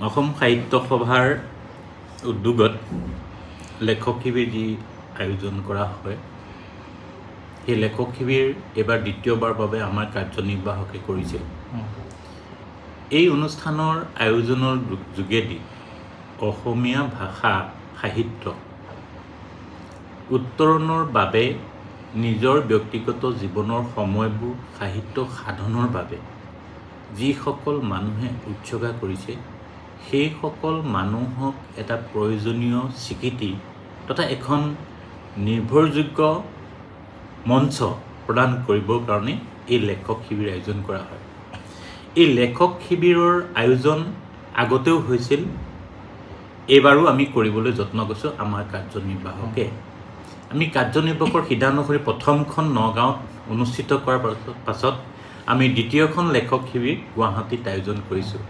অসম সাহিত্য সভাৰ উদ্যোগত লেখক শিবিৰ যি আয়োজন কৰা হয়, সেই লেখক শিবিৰ এইবাৰ দ্বিতীয়বাৰ বাবে আমাৰ কাৰ্যনিৰ্বাহকে কৰিছিল। এই অনুষ্ঠানৰ আয়োজনৰ যোগেদি অসমীয়া ভাষা সাহিত্য উত্তৰণৰ বাবে নিজৰ ব্যক্তিগত জীৱনৰ সময়বোৰ সাহিত্য সাধনৰ বাবে যিসকল মানুহে উৎসৰ্গা কৰিছে, সেইসকল মানুহক এটা প্ৰয়োজনীয় স্বীকৃতি তথা এখন নিৰ্ভৰযোগ্য মঞ্চ প্ৰদান কৰিবৰ কাৰণে এই লেখক শিবিৰ আয়োজন কৰা হয়। এই লেখক শিবিৰৰ আয়োজন আগতেও হৈছিল, এইবাৰো আমি কৰিবলৈ যত্ন কৰিছোঁ আমাৰ কাৰ্যনিৰ্বাহকে। আমি কাৰ্যনিৰ্বাহকৰ সিদ্ধান্ত অনুসৰি প্ৰথমখন নগাঁৱত অনুষ্ঠিত কৰাৰ পাছত আমি দ্বিতীয়খন লেখক শিবিৰ গুৱাহাটীত আয়োজন কৰিছোঁ।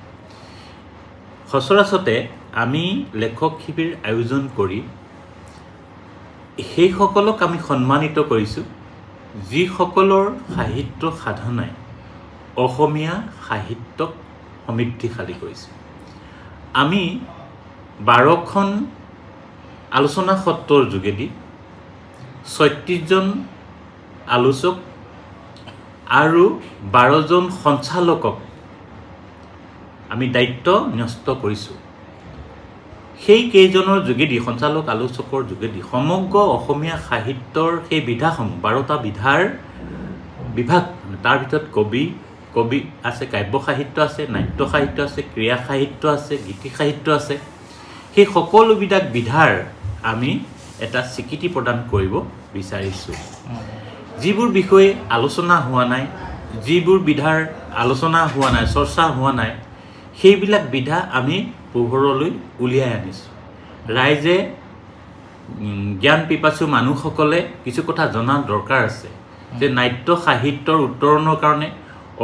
সচৰাচৰতে আমি লেখক শিবিৰ আয়োজন কৰি সেইসকলক আমি সন্মানিত কৰিছোঁ যিসকলৰ সাহিত্য সাধনাই অসমীয়া সাহিত্যক সমৃদ্ধিশালী কৰিছে। আমি 12খন আলোচনা সত্ৰৰ যোগেদি 36জন আলোচক আৰু 12জন সঞ্চালকক আমি দায়িত্ব ন্যস্ত কৰিছোঁ। সেই কেইজনৰ যোগেদি, সঞ্চালক আলোচকৰ যোগেদি সমগ্ৰ অসমীয়া সাহিত্যৰ সেই বিধাসমূহ 12টা বিভাগ, তাৰ ভিতৰত কবি আছে, কাব্য সাহিত্য আছে, নাট্য সাহিত্য আছে, ক্ৰীড়া সাহিত্য আছে, গীতি সাহিত্য আছে, সেই সকলোবিলাক বিধাৰ আমি এটা স্বীকৃতি প্ৰদান কৰিব বিচাৰিছোঁ। যিবোৰ বিষয়ে আলোচনা হোৱা নাই, যিবোৰ বিধাৰ আলোচনা হোৱা নাই, চৰ্চা হোৱা নাই, সেইবিলাক বিধা আমি পোহৰলৈ উলিয়াই আনিছোঁ। ৰাইজে, জ্ঞান পিপাসু মানুহসকলে কিছু কথা জনা দৰকাৰ আছে যে নাট্য সাহিত্যৰ উত্তৰণৰ কাৰণে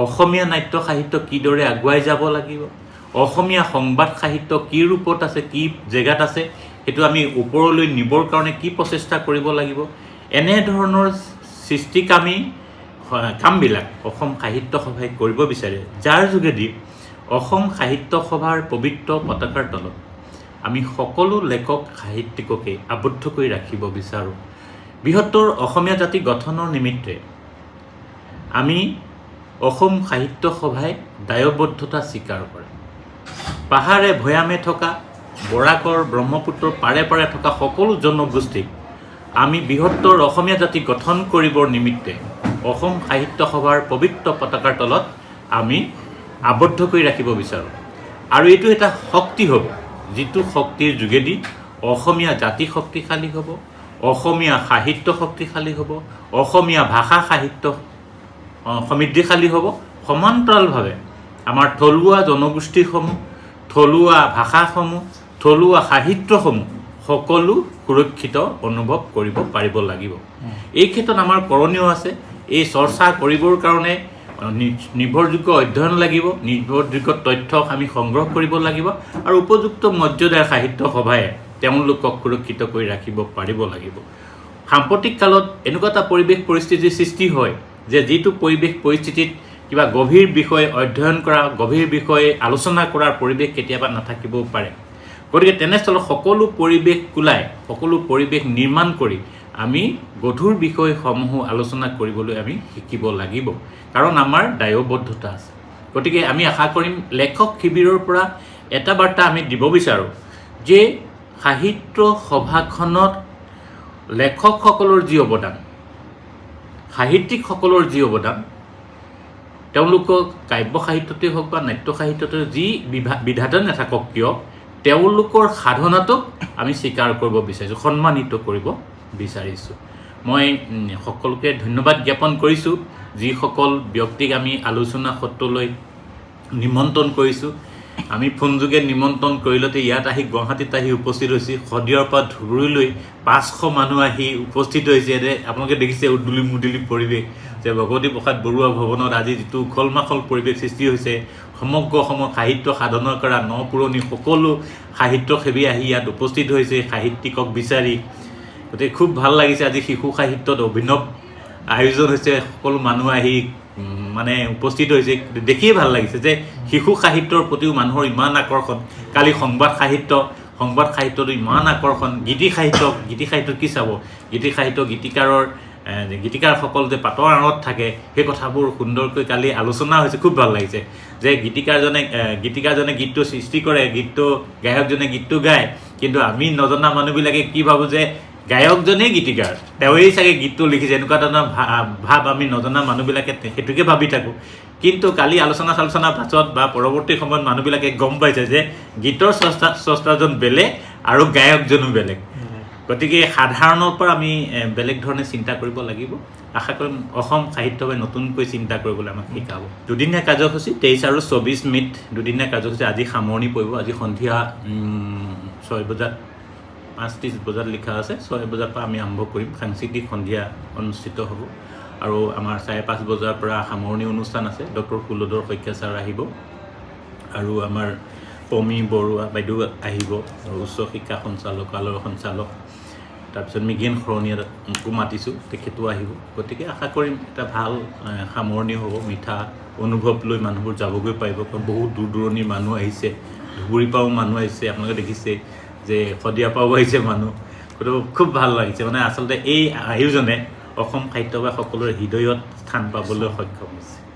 অসমীয়া নাট্য সাহিত্য কিদৰে আগুৱাই যাব লাগিব, অসমীয়া সংবাদ সাহিত্য কি ৰূপত আছে, কি জেগাত আছে, সেইটো আমি ওপৰলৈ নিবৰ কাৰণে কি প্ৰচেষ্টা কৰিব লাগিব, এনেধৰণৰ কামবিলাক অসম সাহিত্য সভাই কৰিব বিচাৰে, যাৰ যোগেদি অসম সাহিত্য সভাৰ পবিত্ৰ পতাকাৰ তলত আমি সকলো লেখক সাহিত্যিককে আবদ্ধ কৰি ৰাখিব বিচাৰোঁ। বৃহত্তৰ অসমীয়া জাতি গঠনৰ নিমিত্তে আমি অসম সাহিত্য সভাই দায়বদ্ধতা স্বীকাৰ কৰে। পাহাৰে ভৈয়ামে থকা, বৰাকৰ ব্ৰহ্মপুত্ৰৰ পাৰে পাৰে থকা সকলো জনগোষ্ঠীক আমি বৃহত্তৰ অসমীয়া জাতি গঠন কৰিবৰ নিমিত্তে অসম সাহিত্য সভাৰ পবিত্ৰ পতাকাৰ তলত আমি আবদ্ধ কৰি ৰাখিব বিচাৰোঁ। আৰু এইটো এটা শক্তি হ'ব, যিটো শক্তিৰ যোগেদি অসমীয়া জাতি শক্তিশালী হ'ব, অসমীয়া সাহিত্য শক্তিশালী হ'ব, অসমীয়া ভাষা সাহিত্য সমৃদ্ধিশালী হ'ব। সমান্তৰালভাৱে আমাৰ থলুৱা জনগোষ্ঠীসমূহ, থলুৱা ভাষাসমূহ, থলুৱা সাহিত্যসমূহ সকলো সুৰক্ষিত অনুভৱ কৰিব পাৰিব লাগিব। এই ক্ষেত্ৰত আমাৰ কৰণীয় আছে। এই চৰ্চা কৰিবৰ কাৰণে নিৰ্ভৰযোগ্য অধ্যয়ন লাগিব, নিৰ্ভৰযোগ্য তথ্য আমি সংগ্ৰহ কৰিব লাগিব, আৰু উপযুক্ত মৰ্যাদাৰ সাহিত্য সভাই তেওঁলোকক সুৰক্ষিত কৰি ৰাখিব পাৰিব লাগিব। সাম্প্ৰতিক কালত এনেকুৱা এটা পৰিস্থিতিৰ সৃষ্টি হয় যে যিটো পৰিস্থিতিত কিবা গভীৰ বিষয় অধ্যয়ন কৰা, গভীৰ বিষয়ে আলোচনা কৰাৰ পৰিৱেশ কেতিয়াবা নাথাকিবও পাৰে। গতিকে তেনেস্থলত সকলো পৰিৱেশ কুলাই, সকলো পৰিৱেশ নিৰ্মাণ কৰি আমি গধুৰ বিষয়সমূহ আলোচনা কৰিবলৈ আমি শিকিব লাগিব, কাৰণ আমাৰ দায়বদ্ধতা আছে। গতিকে আমি আশা কৰিম লেখক শিবিৰৰ পৰা এটা বাৰ্তা আমি দিব বিচাৰোঁ যে সাহিত্য সভাখনত লেখকসকলৰ যি অৱদান, সাহিত্যিকসকলৰ যি অৱদান, তেওঁলোকক কাব্য সাহিত্যতে হওক বা নাট্য সাহিত্যতে যি বিধাতে নাথাকক কিয়, তেওঁলোকৰ সাধনাটোক আমি স্বীকাৰ কৰিব বিচাৰিছোঁ, সন্মানিত কৰিব বিচাৰিছোঁ। মই সকলোকে ধন্যবাদ জ্ঞাপন কৰিছোঁ, যিসকল ব্যক্তিক আমি আলোচনা সত্ৰলৈ নিমন্ত্ৰণ কৰিছোঁ। আমি ফোনযোগে নিমন্ত্ৰণ কৰিলতে ইয়াত আহি গুৱাহাটীত আহি উপস্থিত হৈছোঁ। শদিয়াৰ পৰা ধুবুৰীলৈ 500 মানুহ আহি উপস্থিত হৈছে। আপোনালোকে দেখিছে উদুলি মুদুলি পৰিৱেশ, যে ভগৱতী প্ৰসাদ বৰুৱা ভৱনত আজি যিটো উখল মাখল পৰিৱেশ সৃষ্টি হৈছে, সমগ্ৰ অসমৰ সাহিত্য সাধনা কৰা নপুৰণি সকলো সাহিত্যসেৱী আহি ইয়াত উপস্থিত হৈছে সাহিত্যিকক বিচাৰি। গতিকে খুব ভাল লাগিছে। আজি শিশু সাহিত্যত অভিনৱ আয়োজন হৈছে, সকলো মানুহ আহি মানে উপস্থিত হৈছে দেখিয়ে ভাল লাগিছে যে শিশু সাহিত্যৰ প্ৰতিও মানুহৰ ইমান আকৰ্ষণ কালি সংবাদ সাহিত্যটো ইমান আকৰ্ষণ গীতি সাহিত্যত কি চাব গীতিকাৰসকল যে পাতৰ আঁৰত থাকে সেই কথাবোৰ সুন্দৰকৈ কালি আলোচনা হৈছে খুব ভাল লাগিছে যে গীতিকাৰজনে গীতটো সৃষ্টি কৰে গায়কজনে গীতটো গায় কিন্তু আমি নজনা মানুহবিলাকে কি ভাবোঁ যে গায়কজনেই গীতিকাৰ তেওঁৱেই চাগে গীতটো লিখিছে এনেকুৱা ধৰণৰ ভাৱ আমি নজনা মানুহবিলাকে সেইটোকে ভাবি থাকোঁ কিন্তু কালি আলোচনা পাছত বা পৰৱৰ্তী সময়ত মানুহবিলাকে গম পাইছে যে গীতৰ স্ৰষ্টাজন বেলেগ আৰু গায়কজনো বেলেগ গতিকে সাধাৰণৰ পৰা আমি বেলেগ ধৰণে চিন্তা কৰিব লাগিব আশা কৰিম অসম সাহিত্য সভাই নতুনকৈ চিন্তা কৰিবলৈ আমাক শিকাব দুদিনীয়া কাৰ্যসূচী 23 আৰু 24 মে'ত দুদিনীয়া কাৰ্যসূচী আজি সামৰণি পৰিব আজি সন্ধিয়া 6 বজাত 5:30 বজাত লিখা আছে 6 বজাৰ পৰা আমি আৰম্ভ কৰিম সাংস্কৃতিক সন্ধিয়া অনুষ্ঠিত হ'ব আৰু আমাৰ 5:30 বজাৰ পৰা সামৰণি অনুষ্ঠান আছে ডক্টৰ কুলধৰ শইকীয়া ছাৰ আহিব আৰু আমাৰ পমি বৰুৱা বাইদেউ আহিব উচ্চ শিক্ষা সঞ্চালকালয়ৰ সঞ্চালক তাৰপিছত মিগেন খৰণীয়াকো মাতিছোঁ তেখেতো আহিব গতিকে আশা কৰিম এটা ভাল সামৰণি হ'ব মিঠা অনুভৱ লৈ মানুহবোৰ যাবগৈ পাৰিব কাৰণ বহুত দূৰ দূৰণিৰ মানুহ আহিছে ধুবুৰীৰ পৰাও মানুহ আহিছে আপোনালোকে দেখিছে যে শদিয়াৰ পৰাও আহিছে মানুহ গতিকে খুব ভাল লাগিছে মানে আচলতে এই আয়োজনে অসম সাহিত্য সভাৰ সকলোৰে হৃদয়ত স্থান পাবলৈ সক্ষম হৈছে